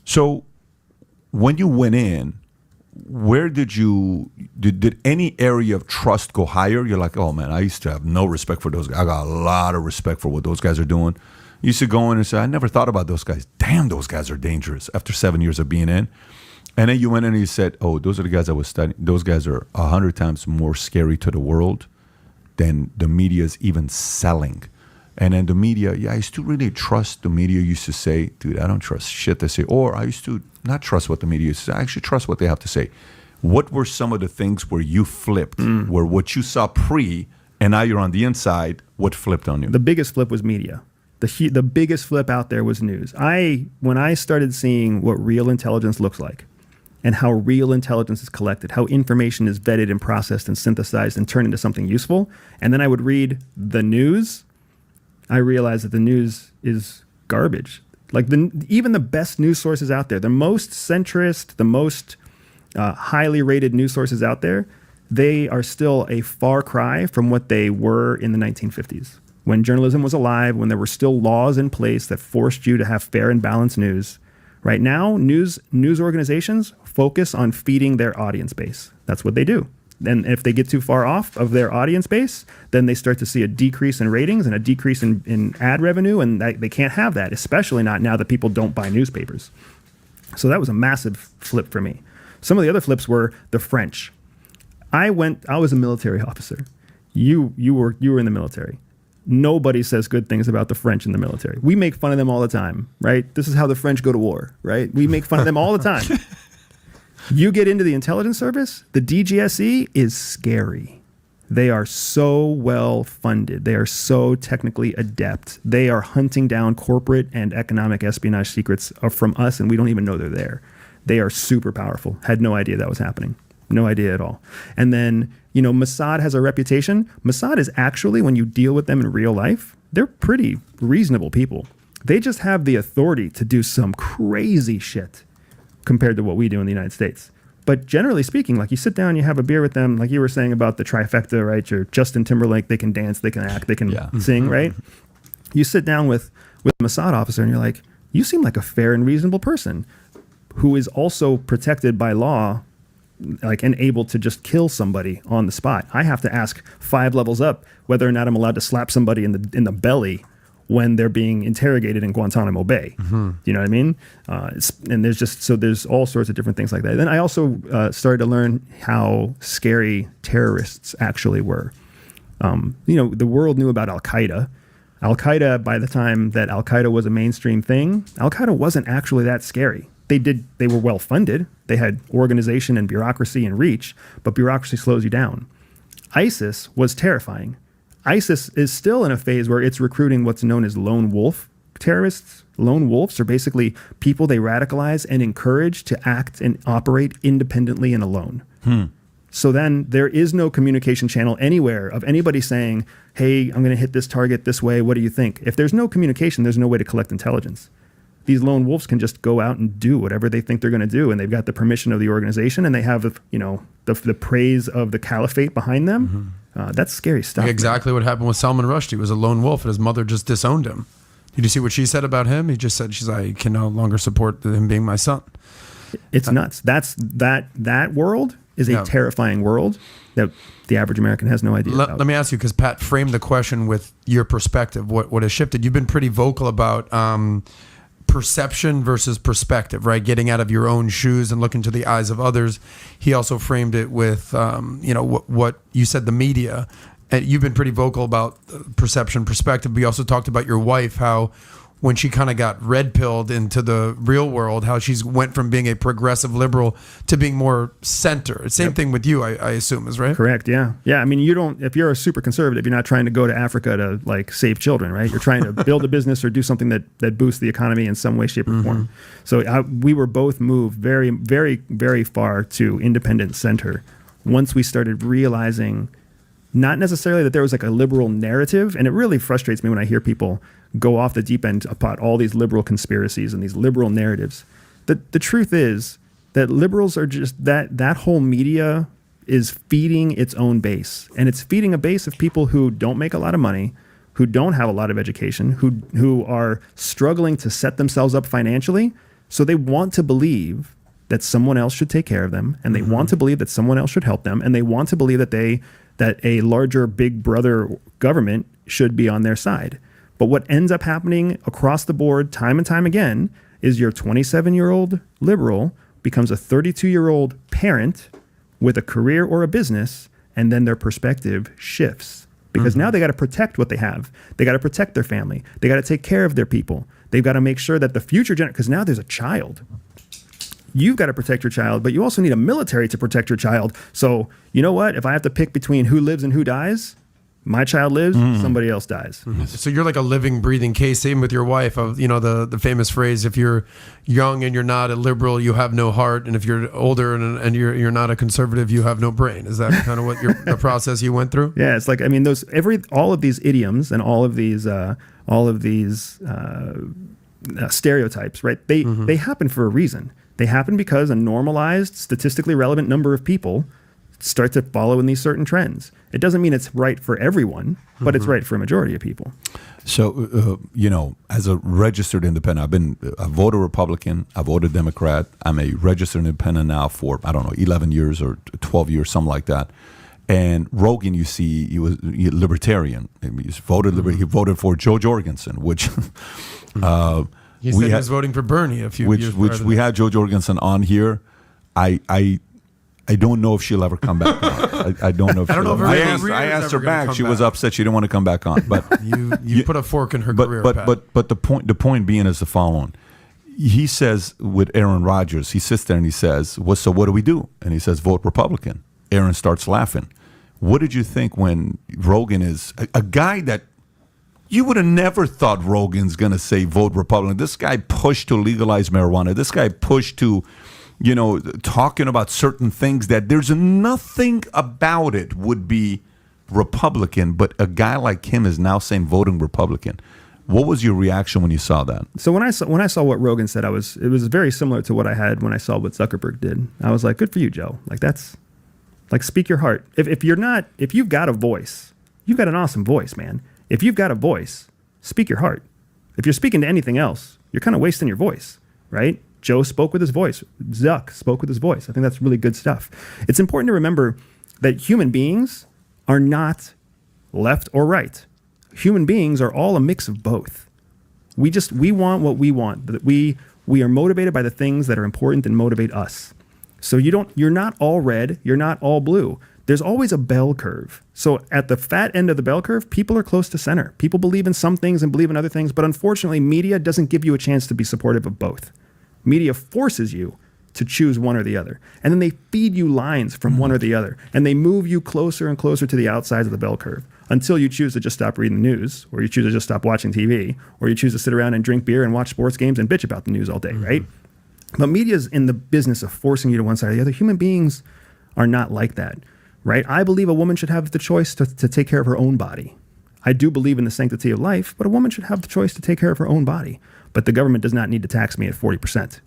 So when you went in, where did any area of trust go higher? You're like, oh man, I used to have no respect for those guys. I got a lot of respect for what those guys are doing. You used to go in and say, I never thought about those guys. Damn, those guys are dangerous after 7 years of being in. And then you went in and you said, oh, those are the guys I was studying. Those guys are 100 times more scary to the world than the media is even selling. And then the media, I used to really trust the media. Used to say, dude, I don't trust shit they say. Or I used to not trust what the media used to say. I actually trust what they have to say. What were some of the things where you flipped, where what you saw pre, and now you're on the inside, what flipped on you? The biggest flip was media. The biggest flip out there was news. When I started seeing what real intelligence looks like and how real intelligence is collected, how information is vetted and processed and synthesized and turned into something useful, and then I would read the news, I realized that the news is garbage. Like even the best news sources out there, the most centrist, the most highly rated news sources out there, they are still a far cry from what they were in the 1950s. When journalism was alive, when there were still laws in place that forced you to have fair and balanced news. Right now, news organizations focus on feeding their audience base. That's what they do. And if they get too far off of their audience base, then they start to see a decrease in ratings and a decrease in ad revenue, and they can't have that, especially not now that people don't buy newspapers. So that was a massive flip for me. Some of the other flips were the French. I was a military officer. You were in the military. Nobody says good things about the French in the military. We make fun of them all the time, right? This is how the French go to war, right? We make fun of them all the time. You get into the intelligence service, the DGSE is scary. They are so well funded. They are so technically adept. They are hunting down corporate and economic espionage secrets from us, and we don't even know they're there. They are super powerful. Had no idea that was happening. No idea at all. And then, Mossad has a reputation. Mossad is actually, when you deal with them in real life, they're pretty reasonable people. They just have the authority to do some crazy shit compared to what we do in the United States. But generally speaking, like you sit down, you have a beer with them, like you were saying about the trifecta, right? You're Justin Timberlake, they can dance, they can act, they can sing, right? You sit down with a Mossad officer and you're like, you seem like a fair and reasonable person who is also protected by law, like, and able to just kill somebody on the spot. I have to ask 5 levels up whether or not I'm allowed to slap somebody in the belly when they're being interrogated in Guantanamo Bay. You know what I mean? And there's all sorts of different things like that. Then I also started to learn how scary terrorists actually were. The world knew about Al-Qaeda. Al-Qaeda, by the time that Al-Qaeda was a mainstream thing, Al-Qaeda wasn't actually that scary. They were well funded. They had organization and bureaucracy and reach, but bureaucracy slows you down. ISIS was terrifying. ISIS is still in a phase where it's recruiting what's known as lone wolf terrorists. Lone wolves are basically people they radicalize and encourage to act and operate independently and alone. So then there is no communication channel anywhere of anybody saying, hey, I'm going to hit this target this way. What do you think? If there's no communication, there's no way to collect intelligence. These lone wolves can just go out and do whatever they think they're going to do, and they've got the permission of the organization, and they have the praise of the caliphate behind them. That's scary stuff. Exactly what happened with Salman Rushdie. He was a lone wolf, and his mother just disowned him. Did you see what she said about him? He just said, she's like, I can no longer support him being my son. It's nuts. That world is a terrifying world that the average American has no idea about. Let me ask you, because Pat framed the question with your perspective. What has shifted? You've been pretty vocal about perception versus perspective, right? Getting out of your own shoes and looking to the eyes of others. He also framed it with, what you said, the media. And you've been pretty vocal about perception, perspective. But you also talked about your wife, how when she kind of got red-pilled into the real world, how she's went from being a progressive liberal to being more center. Same thing with you, I assume, is right? Correct, yeah. Yeah, I mean, if you're a super conservative, you're not trying to go to Africa to like save children, right? You're trying to build a business or do something that boosts the economy in some way, shape, or form. So we were both moved very, very, very far to independent center once we started realizing not necessarily that there was like a liberal narrative, and it really frustrates me when I hear people go off the deep end about all these liberal conspiracies and these liberal narratives. The truth is that liberals are just that whole media is feeding its own base, and it's feeding a base of people who don't make a lot of money, who don't have a lot of education, who are struggling to set themselves up financially. So they want to believe that someone else should take care of them, and they want to believe that someone else should help them, and they want to believe that a larger big brother government should be on their side. But what ends up happening across the board time and time again is your 27-year-old liberal becomes a 32-year-old parent with a career or a business, and then their perspective shifts. Because now they got to protect what they have. They got to protect their family. They got to take care of their people. They've got to make sure that the future generation, because now there's a child. You've got to protect your child, but you also need a military to protect your child. So you know what? If I have to pick between who lives and who dies, my child lives, somebody else dies. So you're like a living, breathing case. Same with your wife. Of the famous phrase: if you're young and you're not a liberal, you have no heart, and if you're older and you're not a conservative, you have no brain. Is that kind of what the process you went through? Yeah, it's like, I mean, all of these idioms and all of these stereotypes, right? They happen for a reason. They happen because a normalized, statistically relevant number of people start to follow in these certain trends. It doesn't mean it's right for everyone, but it's right for a majority of people. So, as a registered independent, I voted Republican, I voted Democrat. I'm a registered independent now for, 11 years or 12 years, something like that. And Rogan, you see, he was libertarian. He voted for Joe Jorgensen, which... He said he was voting for Bernie a few years which we had Joe Jorgensen on here. I don't know if she'll ever come back on. I don't know if I asked her back. She was upset. She didn't want to come back on. But you put a fork in her career. But the point being is the following. He says with Aaron Rodgers, he sits there and he says, so what do we do? And he says, vote Republican. Aaron starts laughing. What did you think when Rogan is a guy that you would have never thought Rogan's going to say vote Republican? This guy pushed to legalize marijuana. This guy pushed to talking about certain things that there's nothing about it would be Republican, but a guy like him is now saying voting Republican. What was your reaction when you saw that? So when I saw what Rogan said, it was very similar to what I had when I saw what Zuckerberg did. I was like, good for you, Joe. Like, that's like, speak your heart. If you've got a voice, you've got an awesome voice, man. If you've got a voice, speak your heart. If you're speaking to anything else, you're kind of wasting your voice, right? Joe spoke with his voice. Zuck spoke with his voice. I think that's really good stuff. It's important to remember that human beings are not left or right. Human beings are all a mix of both. We want what we want. We are motivated by the things that are important and motivate us. So you're not all red, you're not all blue. There's always a bell curve. So at the fat end of the bell curve, people are close to center. People believe in some things and believe in other things, but unfortunately, media doesn't give you a chance to be supportive of both. Media forces you to choose one or the other. And then they feed you lines from one or the other. And they move you closer and closer to the outsides of the bell curve until you choose to just stop reading the news, or you choose to just stop watching TV, or you choose to sit around and drink beer and watch sports games and bitch about the news all day, right? But media is in the business of forcing you to one side or the other. Human beings are not like that, right? I believe a woman should have the choice to take care of her own body. I do believe in the sanctity of life, but a woman should have the choice to take care of her own body. But the government does not need to tax me at 40%.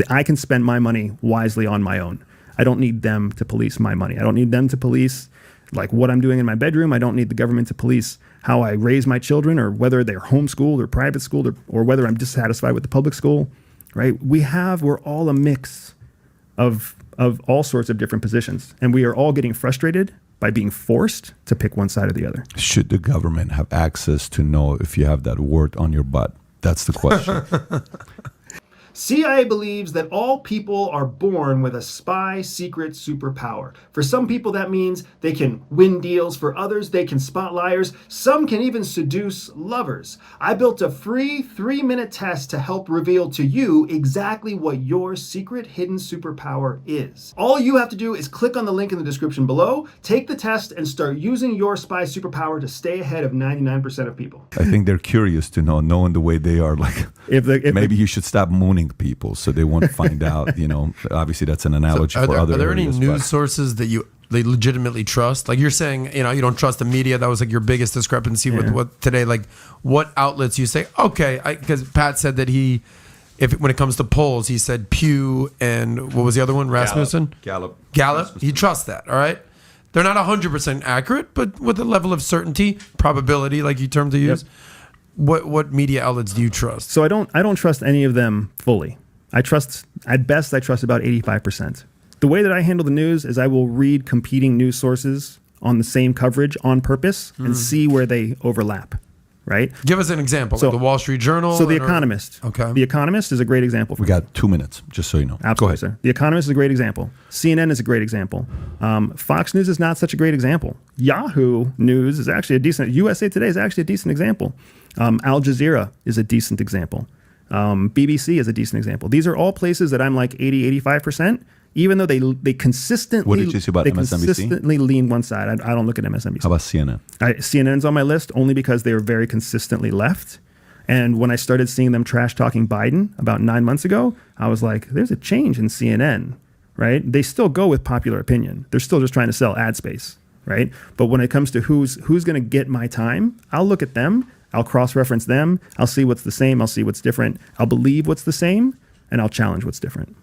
I can spend my money wisely on my own. I don't need them to police my money. I don't need them to police like what I'm doing in my bedroom. I don't need the government to police how I raise my children, or whether they're homeschooled or private schooled, or whether I'm dissatisfied with the public school, right? We're all a mix of all sorts of different positions, and we are all getting frustrated by being forced to pick one side or the other. Should the government have access to know if you have that wart on your butt? That's the question. CIA believes that all people are born with a spy secret superpower. For some people, that means they can win deals. For others, they can spot liars. Some can even seduce lovers. I built a free 3-minute test to help reveal to you exactly what your secret hidden superpower is. All you have to do is click on the link in the description below, take the test, and start using your spy superpower to stay ahead of 99% of people. I think they're curious to know, knowing the way they are. Like, maybe you should stop mooning people so they won't find out. Obviously that's an analogy for other. Are there areas, any news sources that they legitimately trust? Like you're saying, you don't trust the media. That was like your biggest discrepancy with what today. Like what outlets you say? Okay, because Pat said that when it comes to polls, he said Pew and what was the other one? Rasmussen, Gallup. He trusts that. All right. They're not 100% accurate, but with a level of certainty, probability, like you termed to use. Yep. What media outlets do you trust? So I don't trust any of them fully. At best, I trust about 85%. The way that I handle the news is I will read competing news sources on the same coverage on purpose and see where they overlap, right? Give us an example. So- like the Wall Street Journal. So The Economist. Okay. The Economist is a great example. We got 2 minutes, just so you know. Absolutely, Go ahead. sir. The Economist is a great example. CNN is a great example. Fox News is not such a great example. Yahoo News is actually a decent. USA Today is actually a decent example. Al Jazeera is a decent example. BBC is a decent example. These are all places that I'm like 80, 85%, even though they consistently. What did you say about they MSNBC? consistently lean one side. I don't look at MSNBC. How about CNN? CNN's on my list only because they were very consistently left. And when I started seeing them trash talking Biden about 9 months ago, I was like, there's a change in CNN, right? They still go with popular opinion. They're still just trying to sell ad space, right? But when it comes to who's going to get my time, I'll look at them. I'll cross-reference them. I'll see what's the same. I'll see what's different. I'll believe what's the same, and I'll challenge what's different.